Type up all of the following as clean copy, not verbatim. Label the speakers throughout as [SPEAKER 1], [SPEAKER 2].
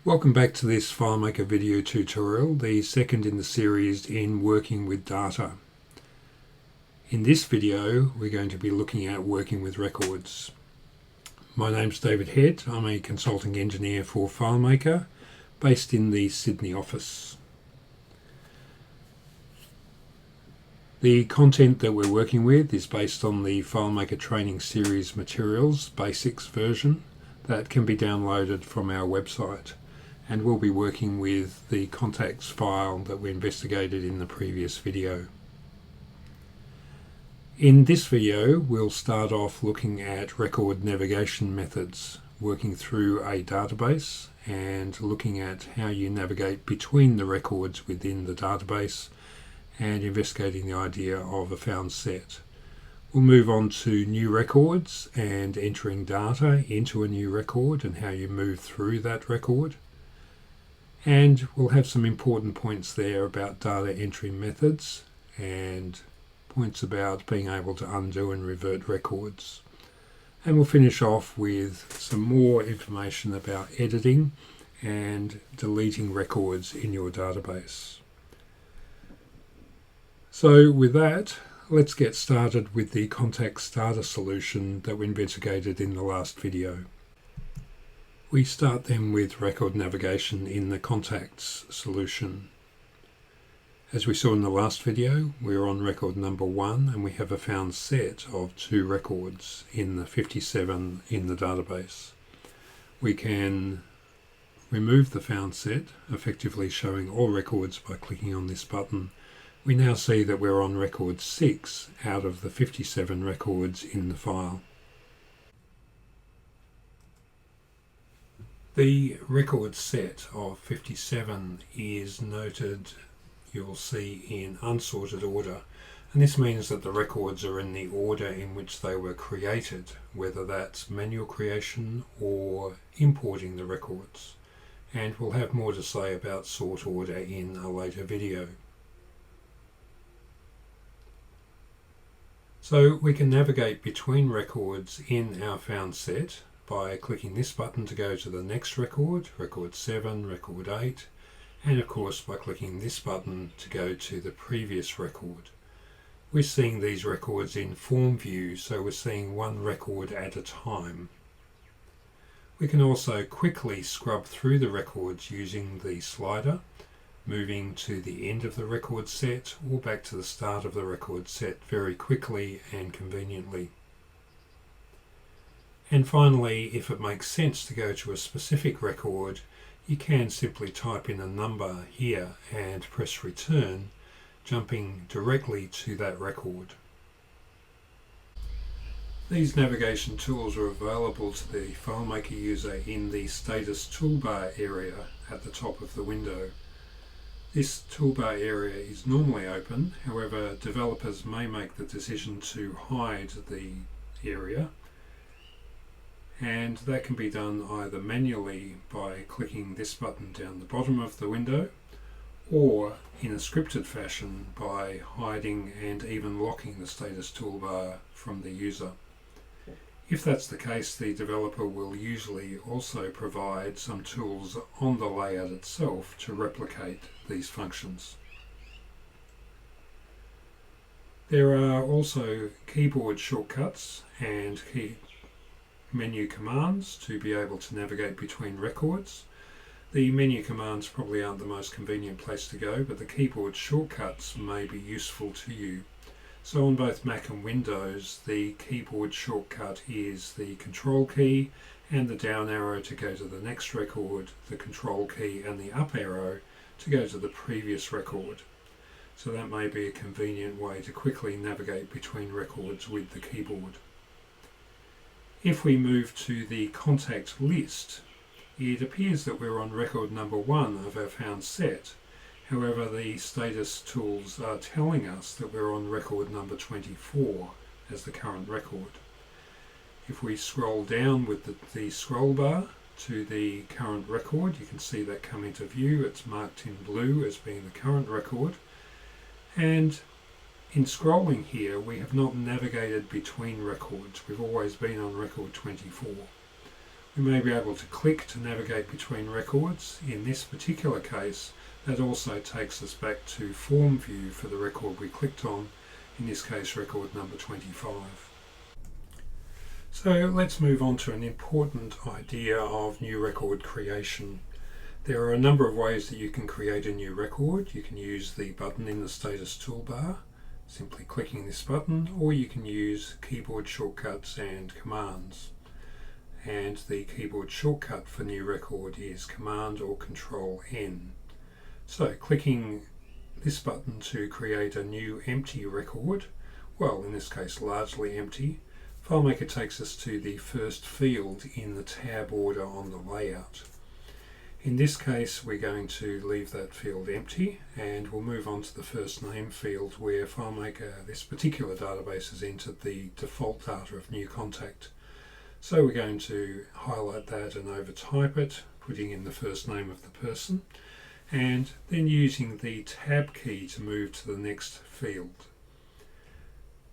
[SPEAKER 1] Welcome back to this FileMaker video tutorial, the second in the series in working with data. In this video, we're going to be looking at working with records. My name's David Head. I'm a consulting engineer for FileMaker, based in the Sydney office. The content that we're working with is based on the FileMaker training series materials, basics version, that can be downloaded from our website. And we'll be working with the contacts file that we investigated in the previous video. In this video, we'll start off looking at record navigation methods, working through a database and looking at how you navigate between the records within the database and investigating the idea of a found set. We'll move on to new records and entering data into a new record and how you move through that record. And we'll have some important points there about data entry methods and points about being able to undo and revert records. And we'll finish off with some more information about editing and deleting records in your database. So with that, let's get started with the contacts data solution that we investigated in the last video. We start then with record navigation in the contacts solution. As we saw in the last video, we're on record number 1 and we have a found set of 2 records in the 57 in the database. We can remove the found set, effectively showing all records by clicking on this button. We now see that we're on record 6 out of the 57 records in the file. The record set of 57 is noted, you'll see, in unsorted order, and this means that the records are in the order in which they were created, whether that's manual creation or importing the records. And we'll have more to say about sort order in a later video. So we can navigate between records in our found set by clicking this button to go to the next record, record 7, record 8, and of course by clicking this button to go to the previous record. We're seeing these records in form view, so we're seeing one record at a time. We can also quickly scrub through the records using the slider, moving to the end of the record set or back to the start of the record set very quickly and conveniently. And finally, if it makes sense to go to a specific record, you can simply type in a number here and press return, jumping directly to that record. These navigation tools are available to the FileMaker user in the status toolbar area at the top of the window. This toolbar area is normally open, however developers may make the decision to hide the area, and that can be done either manually by clicking this button down the bottom of the window or in a scripted fashion by hiding and even locking the status toolbar from the user. If that's the case, the developer will usually also provide some tools on the layout itself to replicate these functions. There are also keyboard shortcuts and menu commands to be able to navigate between records. The menu commands probably aren't the most convenient place to go, but the keyboard shortcuts may be useful to you. So on both Mac and Windows, the keyboard shortcut is the control key and the down arrow to go to the next record, the control key and the up arrow to go to the previous record. So that may be a convenient way to quickly navigate between records with the keyboard. If we move to the contact list, it appears that we're on record number 1 of our found set. However, the status tools are telling us that we're on record number 24 as the current record. If we scroll down with the scroll bar to the current record, you can see that come into view. It's marked in blue as being the current record. And in scrolling here, we have not navigated between records. We've always been on record 24. We may be able to click to navigate between records. In this particular case, that also takes us back to form view for the record we clicked on, in this case record number 25. So let's move on to an important idea of new record creation. There are a number of ways that you can create a new record. You can use the button in the status toolbar, simply clicking this button, or you can use keyboard shortcuts and commands. And the keyboard shortcut for new record is Command or Control N. So clicking this button to create a new empty record, well, in this case largely empty, FileMaker takes us to the first field in the tab order on the layout. In this case we're going to leave that field empty, and we'll move on to the first name field where FileMaker, this particular database, has entered the default data of new contact. So we're going to highlight that and overtype it, putting in the first name of the person, and then using the tab key to move to the next field.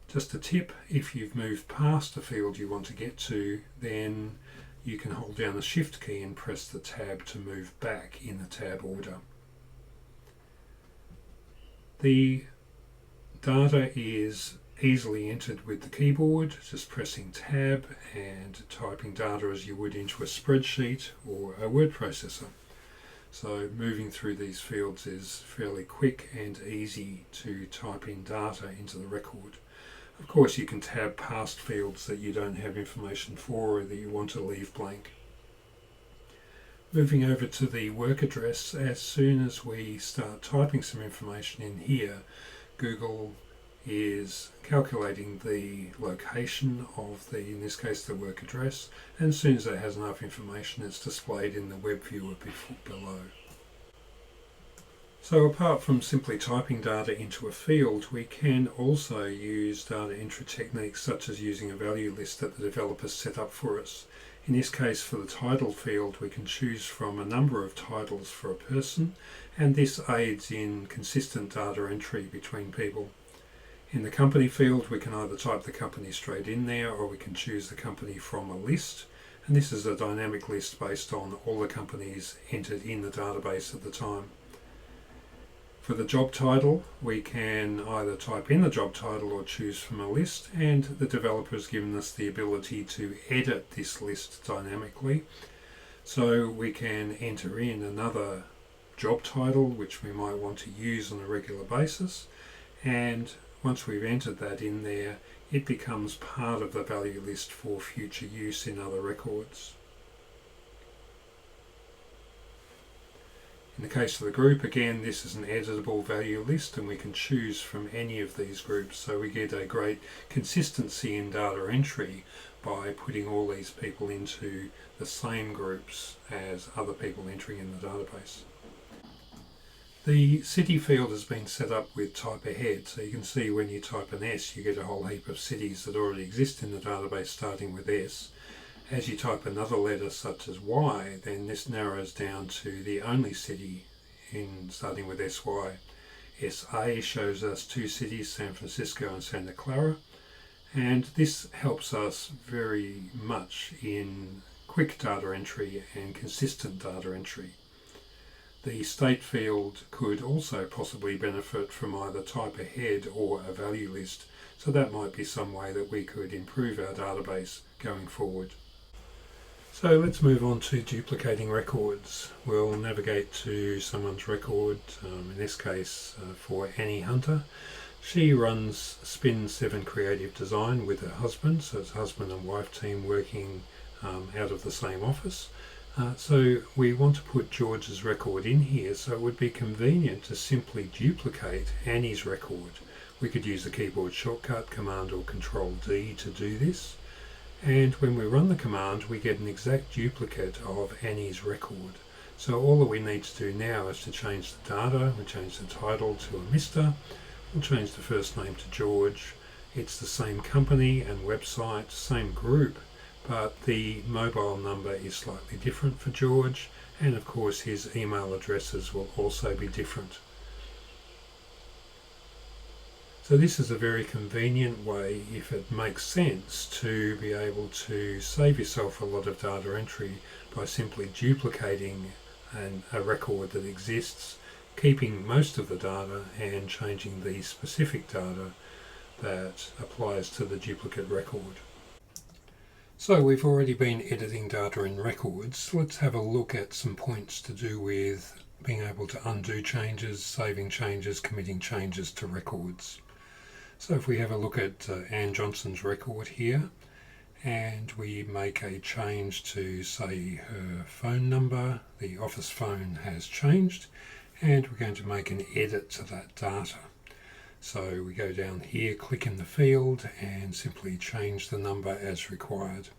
[SPEAKER 1] Just a tip, if you've moved past the field you want to get to, then you can hold down the shift key and press the tab to move back in the tab order. The data is easily entered with the keyboard, just pressing tab and typing data as you would into a spreadsheet or a word processor. So moving through these fields is fairly quick and easy to type in data into the record. Of course you can tab past fields that you don't have information for or that you want to leave blank. Moving over to the work address, as soon as we start typing some information in here, Google is calculating the location of the, in this case, the work address, and as soon as it has enough information it's displayed in the web viewer below. So apart from simply typing data into a field, we can also use data entry techniques such as using a value list that the developers set up for us. In this case, for the title field, we can choose from a number of titles for a person, and this aids in consistent data entry between people. In the company field, we can either type the company straight in there, or we can choose the company from a list, and this is a dynamic list based on all the companies entered in the database at the time. For the job title, we can either type in the job title or choose from a list, and the developer has given us the ability to edit this list dynamically. So we can enter in another job title which we might want to use on a regular basis, and once we've entered that in there, it becomes part of the value list for future use in other records. In the case of the group, again, this is an editable value list and we can choose from any of these groups, so we get a great consistency in data entry by putting all these people into the same groups as other people entering in the database. The city field has been set up with type ahead, so you can see when you type an S you get a whole heap of cities that already exist in the database starting with S. As you type another letter such as Y, then this narrows down to the only city starting with SY. SA shows us two cities, San Francisco and Santa Clara, and this helps us very much in quick data entry and consistent data entry. The state field could also possibly benefit from either type ahead or a value list, so that might be some way that we could improve our database going forward. So let's move on to duplicating records. We'll navigate to someone's record, in this case for Annie Hunter. She runs Spin 7 Creative Design with her husband, so it's husband and wife team working out of the same office. So we want to put George's record in here, so it would be convenient to simply duplicate Annie's record. We could use the keyboard shortcut Command or Control D to do this. And when we run the command, we get an exact duplicate of Annie's record. So all that we need to do now is to change the data. We'll change the title to a Mr. We'll change the first name to George. It's the same company and website, same group, but the mobile number is slightly different for George, and of course his email addresses will also be different. So this is a very convenient way, if it makes sense, to be able to save yourself a lot of data entry by simply duplicating a record that exists, keeping most of the data and changing the specific data that applies to the duplicate record. So we've already been editing data in records. Let's have a look at some points to do with being able to undo changes, saving changes, committing changes to records. So if we have a look at Anne Johnson's record here, and we make a change to, say, her phone number, the office phone has changed, and we're going to make an edit to that data. So we go down here, click in the field, and simply change the number as required.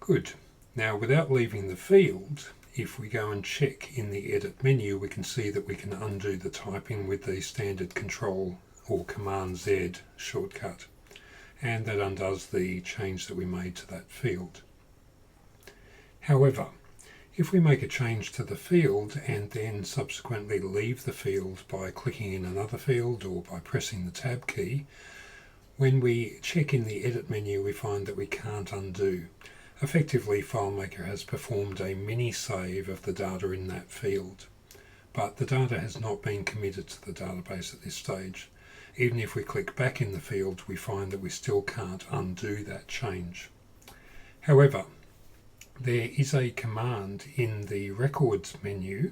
[SPEAKER 1] Good. Now, without leaving the field, if we go and check in the edit menu, we can see that we can undo the typing with the standard Control or Command Z shortcut, and that undoes the change that we made to that field. However, if we make a change to the field and then subsequently leave the field by clicking in another field or by pressing the Tab key, when we check in the edit menu, we find that we can't undo. Effectively, FileMaker has performed a mini save of the data in that field, but the data has not been committed to the database at this stage. Even if we click back in the field, we find that we still can't undo that change. However, there is a command in the Records menu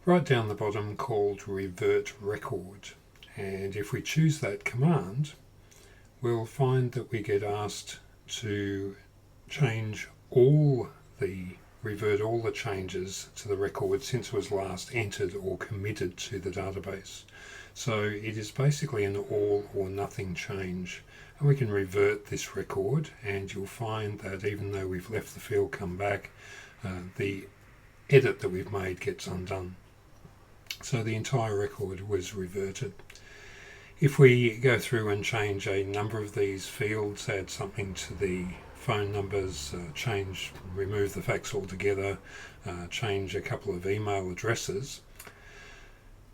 [SPEAKER 1] right down the bottom called Revert Record, and if we choose that command, we'll find that we get asked to revert all the changes to the record since it was last entered or committed to the database. So it is basically an all or nothing change, and we can revert this record, and you'll find that even though we've left the field, come back, the edit that we've made gets undone. So the entire record was reverted. If we go through and change a number of these fields, add something to the phone numbers, remove the fax altogether, change a couple of email addresses,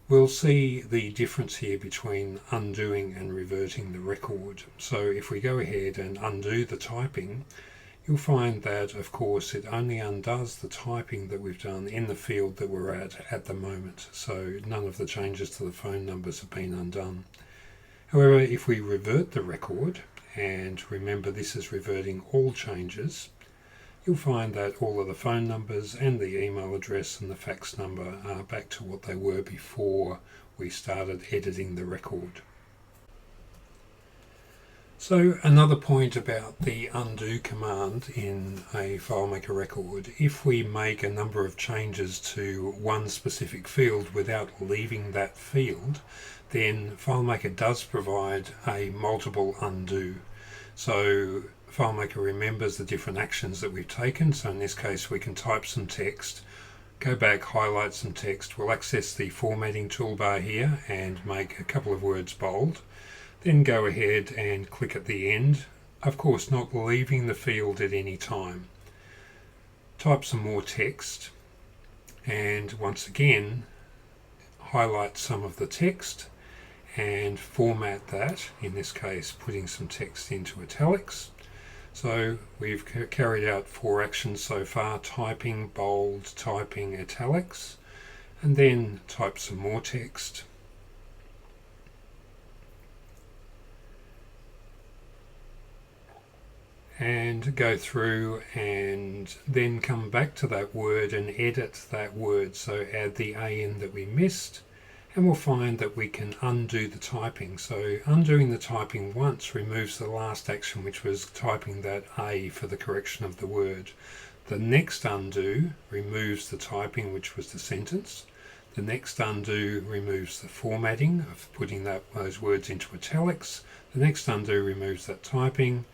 [SPEAKER 1] we'll see the difference here between undoing and reverting the record. So if we go ahead and undo the typing, you'll find that, of course, it only undoes the typing that we've done in the field that we're at the moment. So none of the changes to the phone numbers have been undone. However, if we revert the record, and remember this is reverting all changes, you'll find that all of the phone numbers and the email address and the fax number are back to what they were before we started editing the record. So another point about the undo command in a FileMaker record, if we make a number of changes to one specific field without leaving that field, then FileMaker does provide a multiple undo. So FileMaker remembers the different actions that we've taken. So in this case, we can type some text, go back, highlight some text. We'll access the formatting toolbar here and make a couple of words bold. Then go ahead and click at the end, of course not leaving the field at any time. Type some more text, and once again highlight some of the text and format that, in this case putting some text into italics. So we've carried out 4 actions so far: typing, bold, typing, italics, and then type some more text. And go through and then come back to that word and edit that word. So add the A in that we missed, and we'll find that we can undo the typing. So undoing the typing once removes the last action, which was typing that A for the correction of the word. The next undo removes the typing, which was the sentence. The next undo removes the formatting of putting those words into italics. The next undo removes that typing,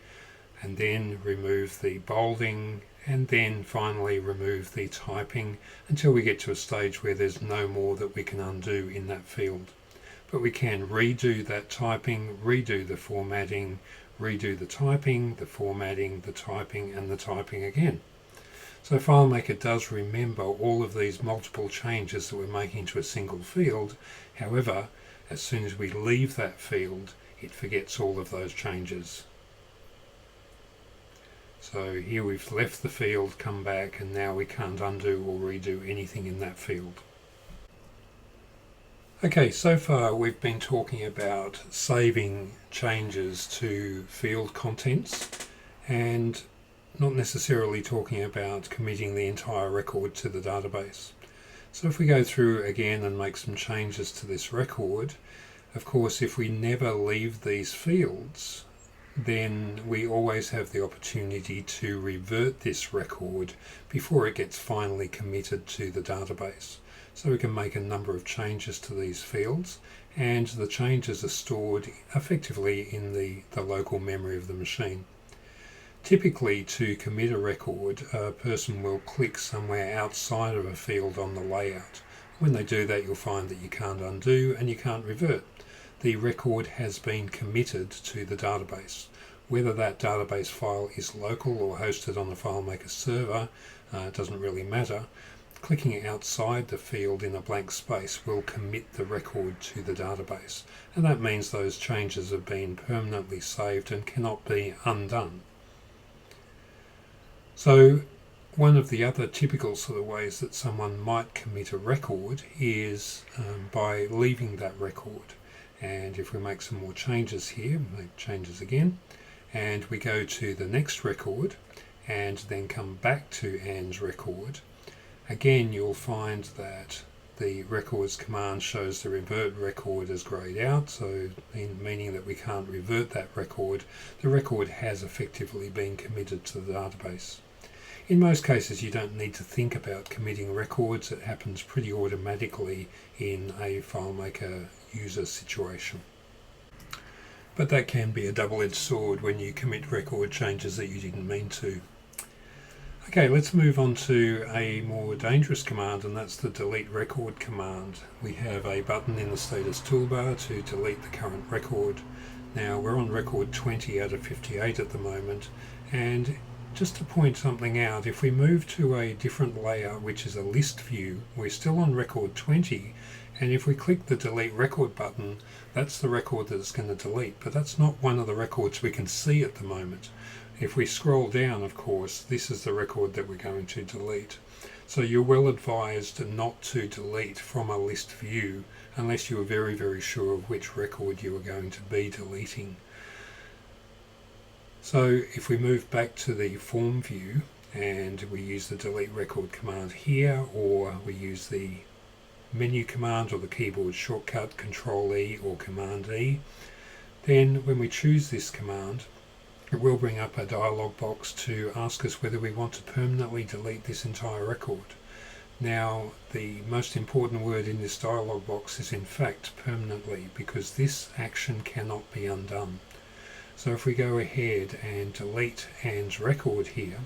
[SPEAKER 1] and then remove the bolding, and then finally remove the typing until we get to a stage where there's no more that we can undo in that field. But we can redo that typing, redo the formatting, redo the typing, the formatting, the typing, and the typing again. So FileMaker does remember all of these multiple changes that we're making to a single field. However, as soon as we leave that field, it forgets all of those changes. So here we've left the field, come back, and now we can't undo or redo anything in that field. Okay, so far we've been talking about saving changes to field contents and not necessarily talking about committing the entire record to the database. So if we go through again and make some changes to this record, of course if we never leave these fields, then we always have the opportunity to revert this record before it gets finally committed to the database. So we can make a number of changes to these fields, and the changes are stored effectively in the local memory of the machine. Typically, to commit a record, a person will click somewhere outside of a field on the layout. When they do that, you'll find that you can't undo and you can't revert. The record has been committed to the database. Whether that database file is local or hosted on the FileMaker server, doesn't really matter. Clicking outside the field in a blank space will commit the record to the database, and that means those changes have been permanently saved and cannot be undone. So one of the other typical sort of ways that someone might commit a record is by leaving that record. And if we make some more changes here, make changes again, and we go to the next record and then come back to Anne's record, again you'll find that the records command shows the revert record as grayed out, so meaning that we can't revert that record. The record has effectively been committed to the database. In most cases you don't need to think about committing records. It happens pretty automatically in a FileMaker user situation. But that can be a double-edged sword when you commit record changes that you didn't mean to. Okay, let's move on to a more dangerous command, and that's the delete record command. We have a button in the status toolbar to delete the current record. Now we're on record 20 out of 58 at the moment, and just to point something out, if we move to a different layout, which is a list view, we're still on record 20, and if we click the delete record button, that's the record that it's going to delete, but that's not one of the records we can see at the moment. If we scroll down, of course, this is the record that we're going to delete. So you're well advised not to delete from a list view unless you are very, very sure of which record you are going to be deleting. So if we move back to the form view and we use the delete record command here, or we use the menu command or the keyboard shortcut Control-E or Command-E, then when we choose this command, it will bring up a dialog box to ask us whether we want to permanently delete this entire record. Now, the most important word in this dialog box is in fact permanently, because this action cannot be undone. So if we go ahead and delete Anne's record here,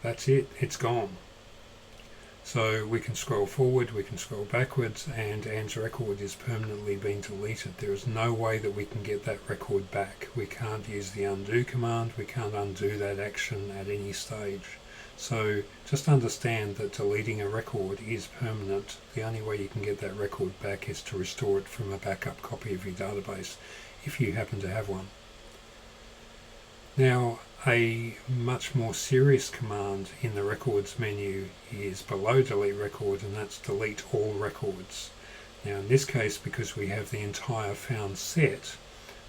[SPEAKER 1] that's it, it's gone. So we can scroll forward, we can scroll backwards, and Anne's record is permanently being deleted. There is no way that we can get that record back. We can't use the undo command, we can't undo that action at any stage. So just understand that deleting a record is permanent. The only way you can get that record back is to restore it from a backup copy of your database, if you happen to have one. Now, a much more serious command in the records menu is below delete record, and that's delete all records. Now in this case, because we have the entire found set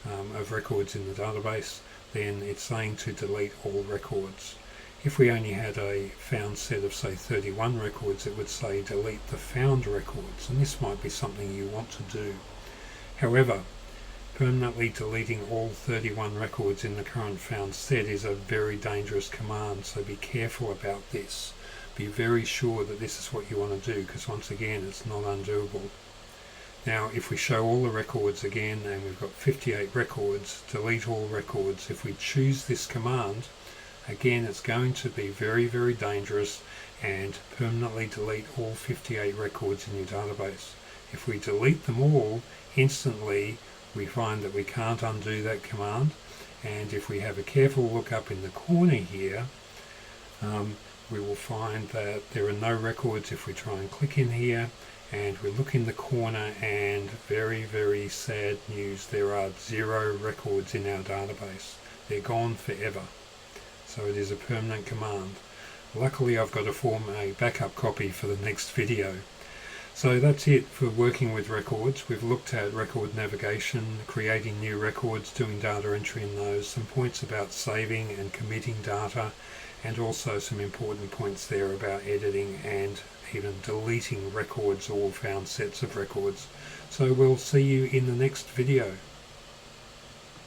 [SPEAKER 1] of records in the database, then it's saying to delete all records. If we only had a found set of say 31 records, it would say delete the found records, and this might be something you want to do. However, permanently deleting all 31 records in the current found set is a very dangerous command, so be careful about this. Be very sure that this is what you want to do, because once again it's not undoable. Now if we show all the records again, and we've got 58 records, delete all records, if we choose this command, again it's going to be very, very dangerous and permanently delete all 58 records in your database. If we delete them all instantly, we find that we can't undo that command, and if we have a careful look up in the corner here, we will find that there are no records if we try and click in here, and we look in the corner, and very, very sad news, there are 0 records in our database. They're gone forever. So it is a permanent command. Luckily I've got to form a backup copy for the next video. So that's it for working with records. We've looked at record navigation, creating new records, doing data entry in those, some points about saving and committing data, and also some important points there about editing and even deleting records or found sets of records. So we'll see you in the next video.